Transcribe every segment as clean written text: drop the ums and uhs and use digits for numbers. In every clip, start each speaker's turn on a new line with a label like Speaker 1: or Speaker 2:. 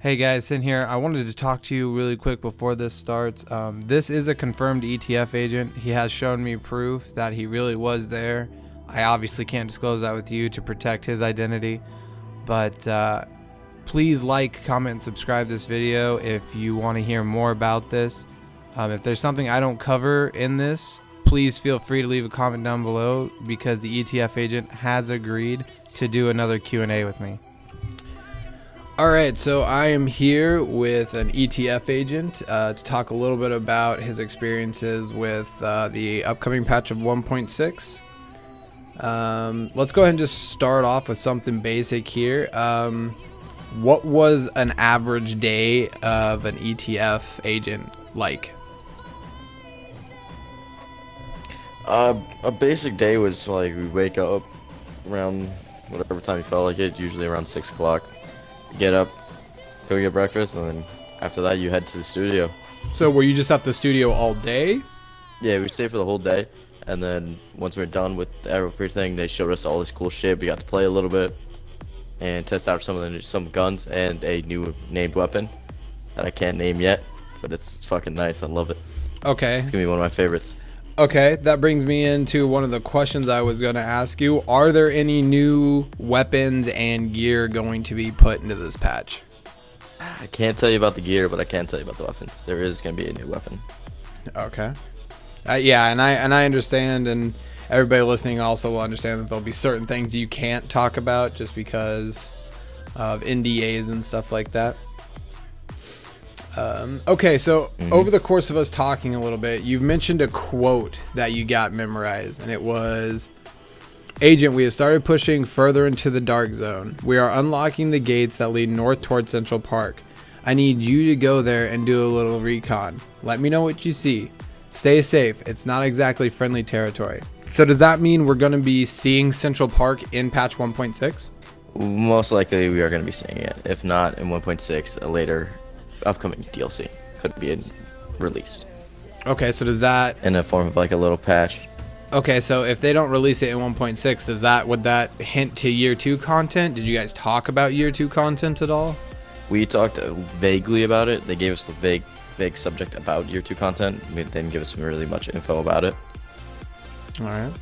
Speaker 1: Hey guys, in here. I wanted to talk to you really quick before this starts. This is a confirmed ETF agent. He has shown me proof that he really was there. I obviously can't disclose that with you to protect his identity, but please like, comment, and subscribe this video if you want to hear more about this. If there's something I don't cover in this, please feel free to leave a comment down below because the ETF agent has agreed to do another Q&A with me. Alright, so I am here with an ETF agent to talk a little bit about his experiences with the upcoming patch of 1.6. Let's go ahead and just start off with something basic here. What was an average day of an ETF agent like?
Speaker 2: A basic day was like we wake up around whatever time you felt like it, usually around 6 o'clock. Get up, go get breakfast, and then after that you head to the studio.
Speaker 1: So were you just at the studio all day?
Speaker 2: Yeah, we stayed for the whole day, and then once we were done with everything, they showed us all this cool shit. We got to play a little bit and test out some guns and a new named weapon that I can't name yet, but it's fucking nice. I love it.
Speaker 1: Okay.
Speaker 2: It's gonna be one of my favorites.
Speaker 1: Okay, that brings me into one of the questions I was going to ask you. Are there any new weapons and gear going to be put into this patch?
Speaker 2: I can't tell you about the gear, but I can tell you about the weapons. There is gonna be a new weapon.
Speaker 1: Okay. Yeah, and I understand, and everybody listening also will understand that there'll be certain things you can't talk about just because of NDAs and stuff like that. Okay, so over the course of us talking a little bit, you've mentioned a quote that you got memorized, and it was, "Agent, we have started pushing further into the dark zone. We are unlocking the gates that lead north toward Central Park. I need you to go there and do a little recon. Let me know what you see. Stay safe. It's not exactly friendly territory." So does that mean we're going to be seeing Central Park in patch 1.6?
Speaker 2: Most likely we are going to be seeing it. If not in 1.6, a later upcoming DLC could be released.
Speaker 1: Okay, so does that...
Speaker 2: in the form of like a little patch.
Speaker 1: Okay, so if they don't release it in 1.6, would that hint to year 2 content? Did you guys talk about year 2 content at all?
Speaker 2: We talked vaguely about it. They gave us a vague subject about year 2 content. They didn't give us really much info about it.
Speaker 1: Alright.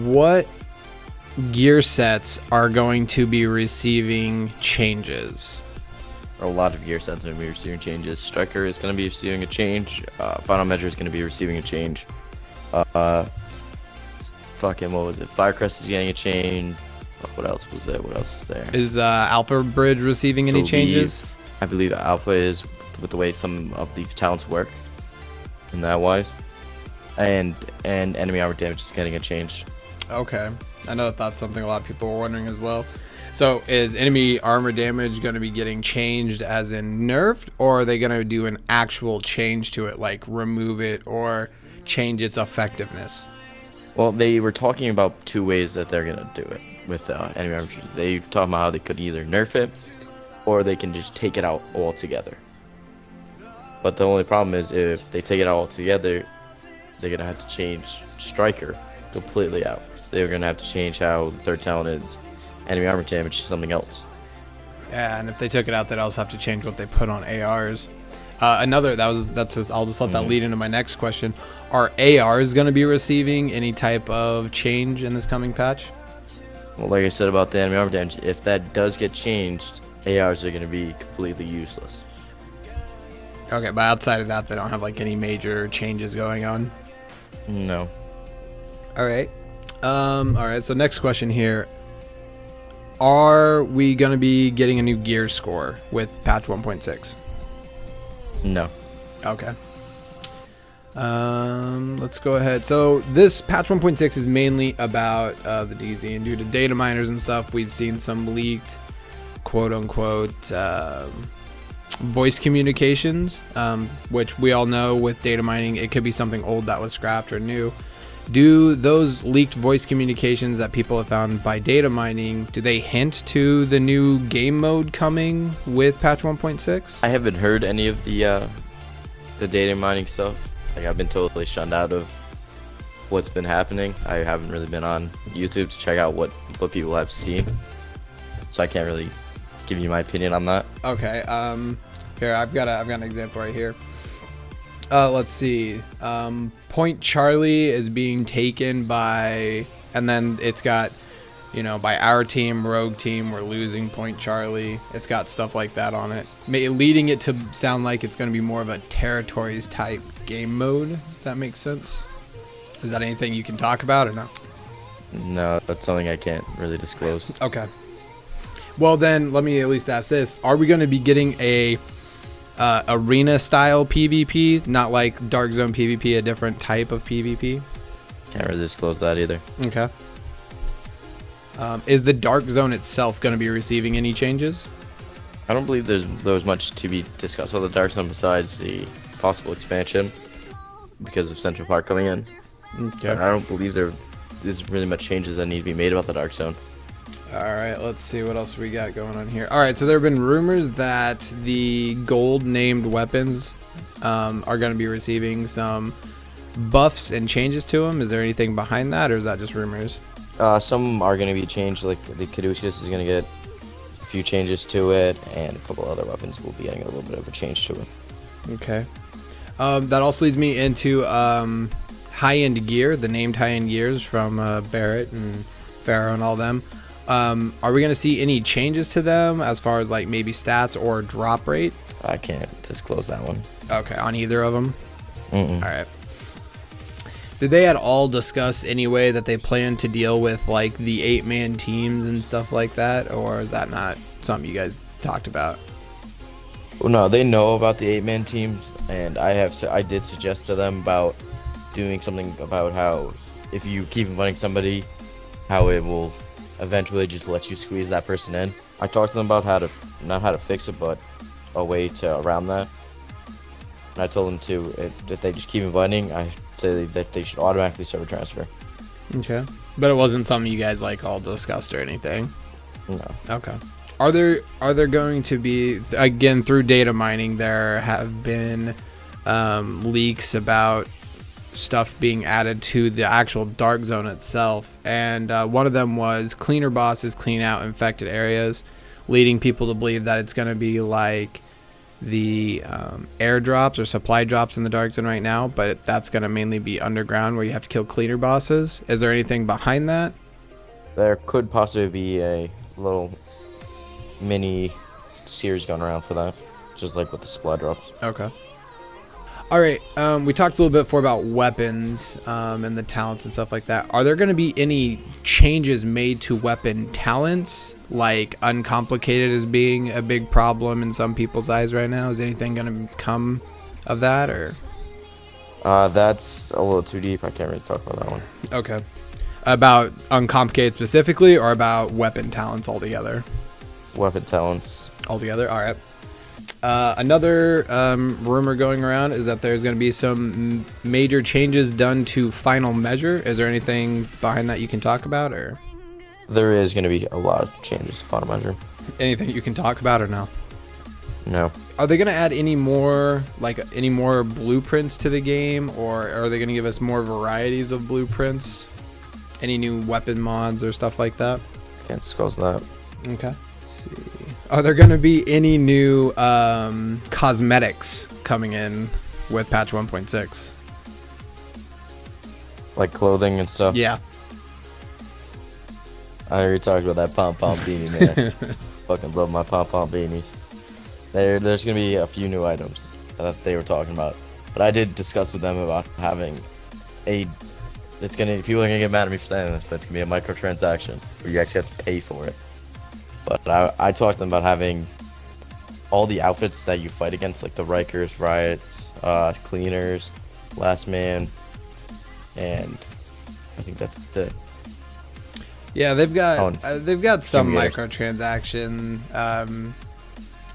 Speaker 1: What gear sets are going to be receiving changes?
Speaker 2: A lot of gear sets are going to be receiving changes. Striker is going to be receiving a change. Final Measure is going to be receiving a change. Fucking, what was it? Firecrest is getting a change. What else was there?
Speaker 1: Is Alpha Bridge receiving any changes?
Speaker 2: I believe Alpha is, with the way some of the talents work in that wise. And enemy armor damage is getting a change.
Speaker 1: Okay. I know that's something a lot of people were wondering as well. So is enemy armor damage going to be getting changed as in nerfed, or are they going to do an actual change to it, like remove it or change its effectiveness?
Speaker 2: Well, they were talking about 2 ways that they're going to do it with enemy armor. They talking about how they could either nerf it or they can just take it out altogether. But the only problem is if they take it out altogether, they're going to have to change Striker completely out. They're going to have to change how the third talent is enemy armor damage to something else.
Speaker 1: Yeah, and if they took it out, they'd also have to change what they put on ARs. I'll just let that lead into my next question. Are ARs going to be receiving any type of change in this coming patch?
Speaker 2: Well, like I said about the enemy armor damage, if that does get changed, ARs are going to be completely useless.
Speaker 1: Okay, but outside of that, they don't have like any major changes going on?
Speaker 2: No.
Speaker 1: Alright. Alright, so next question here. Are we going to be getting a new gear score with patch 1.6?
Speaker 2: No.
Speaker 1: Okay. Let's go ahead. So this patch 1.6 is mainly about the DZ, and due to data miners and stuff, we've seen some leaked quote-unquote voice communications, which we all know with data mining, it could be something old that was scrapped or new. Do those leaked voice communications that people have found by data mining, do they hint to the new game mode coming with patch 1.6?
Speaker 2: I haven't heard any of the data mining stuff. Like, I've been totally shunned out of what's been happening. I haven't really been on YouTube to check out what people have seen, so I can't give you my opinion on that.
Speaker 1: Okay. Here I've got an example right here. Let's see. Point Charlie is being taken by, and then it's got, by our team, Rogue Team, we're losing Point Charlie. It's got stuff like that on it, leading it to sound like it's going to be more of a territories type game mode. If that makes sense. Is that anything you can talk about or no?
Speaker 2: No, that's something I can't really disclose.
Speaker 1: Okay. Well, then let me at least ask this: are we going to be getting a arena style PvP, not like Dark Zone PvP, a different type of PvP?
Speaker 2: Can't really disclose that either.
Speaker 1: Okay. Is the Dark Zone itself going to be receiving any changes?
Speaker 2: I don't believe there's much to be discussed on the Dark Zone besides the possible expansion because of Central Park coming in.
Speaker 1: Okay.
Speaker 2: And I don't believe there's really much changes that need to be made about the Dark Zone.
Speaker 1: All right, let's see what else we got going on here. All right, so there have been rumors that the gold named weapons are going to be receiving some buffs and changes to them. Is there anything behind that, or is that just rumors?
Speaker 2: Some are going to be changed, like the Caduceus is going to get a few changes to it, and a couple other weapons will be getting a little bit of a change to it.
Speaker 1: Okay. That also leads me into high-end gear, the named high-end gears from Barrett and Pharaoh and all them. Are we going to see any changes to them as far as like maybe stats or drop rate?
Speaker 2: I can't disclose that one.
Speaker 1: Okay, on either of them?
Speaker 2: Mm-mm.
Speaker 1: All right. Did they at all discuss any way that they plan to deal with like the 8-man teams and stuff like that, or is that not something you guys talked about?
Speaker 2: Well, no, they know about the 8-man teams, and I did suggest to them about doing something about how if you keep inviting somebody, how it will eventually just let you squeeze that person in. I talked to them about not how to fix it, but a way to around that. And I told them to, if they just keep inviting, I say that they should automatically server transfer.
Speaker 1: Okay. But it wasn't something you guys like all discussed or anything?
Speaker 2: No.
Speaker 1: Okay. Are there going to be, again, through data mining, there have been leaks about stuff being added to the actual Dark Zone itself, and one of them was cleaner bosses clean out infected areas, leading people to believe that it's going to be like the airdrops or supply drops in the Dark Zone right now, but that's going to mainly be underground where you have to kill cleaner bosses. Is there anything behind that?
Speaker 2: There could possibly be a little mini series going around for that, just like with the supply drops.
Speaker 1: Okay. All right, we talked a little bit before about weapons and the talents and stuff like that. Are there going to be any changes made to weapon talents, like uncomplicated as being a big problem in some people's eyes right now? Is anything going to come of that, or?
Speaker 2: That's a little too deep. I can't really talk about that one.
Speaker 1: Okay. About uncomplicated specifically, or about weapon talents altogether?
Speaker 2: Weapon talents.
Speaker 1: Altogether, all right. Another rumor going around is that there's going to be some major changes done to Final Measure. Is there anything behind that you can talk about, or?
Speaker 2: There is going to be a lot of changes to Final Measure.
Speaker 1: Anything you can talk about, or no?
Speaker 2: No.
Speaker 1: Are they going to add any more blueprints to the game, or are they going to give us more varieties of blueprints? Any new weapon mods or stuff like that?
Speaker 2: Can't disclose that.
Speaker 1: Okay. Let's see. Are there going to be any new cosmetics coming in with patch 1.6?
Speaker 2: Like clothing and stuff?
Speaker 1: Yeah.
Speaker 2: I already talked about that pom-pom beanie, man. Fucking love my pom-pom beanies. There's going to be a few new items that they were talking about. But I did discuss with them about having people are going to get mad at me for saying this, but it's going to be a microtransaction where you actually have to pay for it. But I talked to them about having all the outfits that you fight against, like the Rikers, Riots, Cleaners, Last Man, and I think that's it.
Speaker 1: Yeah, they've got some
Speaker 2: Gears.
Speaker 1: microtransaction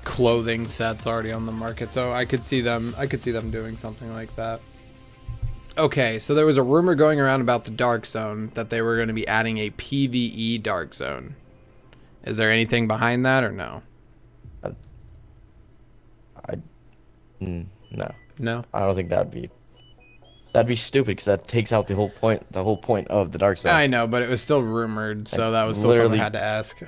Speaker 1: clothing sets already on the market, so I could see them doing something like that. Okay, so there was a rumor going around about the Dark Zone that they were going to be adding a PvE Dark Zone. Is there anything behind that, or no?
Speaker 2: No.
Speaker 1: No?
Speaker 2: I don't think that'd be stupid, because that takes out the whole point of the Dark Zone.
Speaker 1: I know, but it was still rumored, so that was still something I had to ask.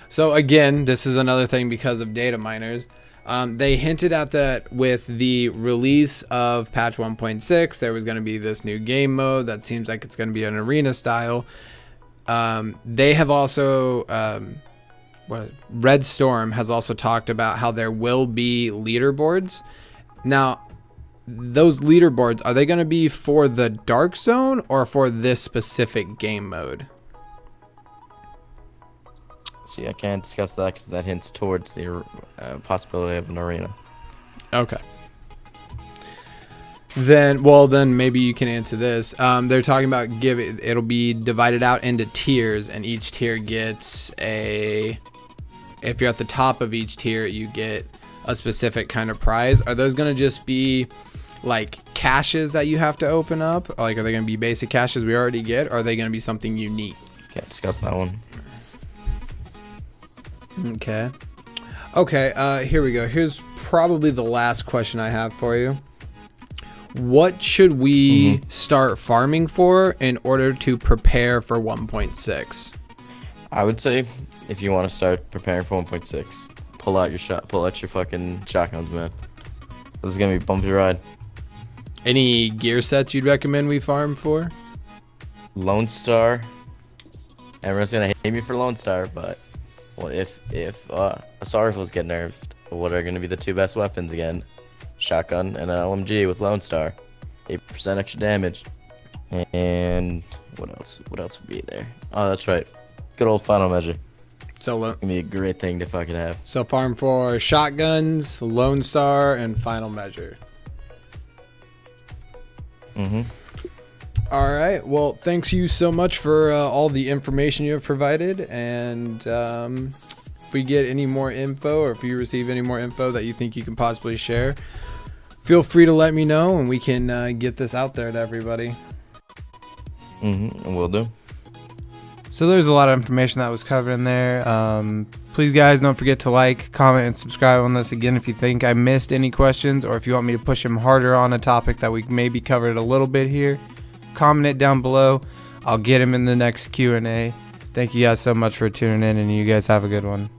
Speaker 1: So again, this is another thing because of data miners. They hinted at that with the release of patch 1.6, there was going to be this new game mode that seems like it's going to be an arena style. They have also, Red Storm has also talked about how there will be leaderboards. Now, those leaderboards, are they going to be for the Dark Zone or for this specific game mode?
Speaker 2: See, I can't discuss that because that hints towards the possibility of an arena.
Speaker 1: Okay. Then maybe you can answer this. They're talking about it'll be divided out into tiers, and each tier gets if you're at the top of each tier, you get a specific kind of prize. Are those going to just be like caches that you have to open up? Like, are they going to be basic caches we already get, or are they going to be something unique?
Speaker 2: Can't discuss that one.
Speaker 1: Okay, here we go. Here's probably the last question I have for you. What should we start farming for in order to prepare for 1.6?
Speaker 2: I would say if you want to start preparing for 1.6, pull out your fucking shotguns, man. This is gonna be a bumpy ride.
Speaker 1: Any gear sets you'd recommend we farm for?
Speaker 2: Lone Star. Everyone's gonna hate me for Lone Star, but well, if Assault Rifles get nerfed, what are gonna be the two best weapons again? Shotgun and an LMG with Lone Star, 8% extra damage, and what else? What else would be there? Oh, that's right, good old Final Measure.
Speaker 1: So
Speaker 2: It's gonna be a great thing to fucking have.
Speaker 1: So farm for shotguns, Lone Star, and Final Measure. All right. Well, thanks you so much for all the information you have provided. And if we get any more info, or if you receive any more info that you think you can possibly share, feel free to let me know, and we can get this out there to everybody.
Speaker 2: Will do.
Speaker 1: So there's a lot of information that was covered in there. Please, guys, don't forget to like, comment, and subscribe on this. Again, if you think I missed any questions, or if you want me to push them harder on a topic that we maybe covered a little bit here, comment it down below. I'll get them in the next Q&A. Thank you guys so much for tuning in, and you guys have a good one.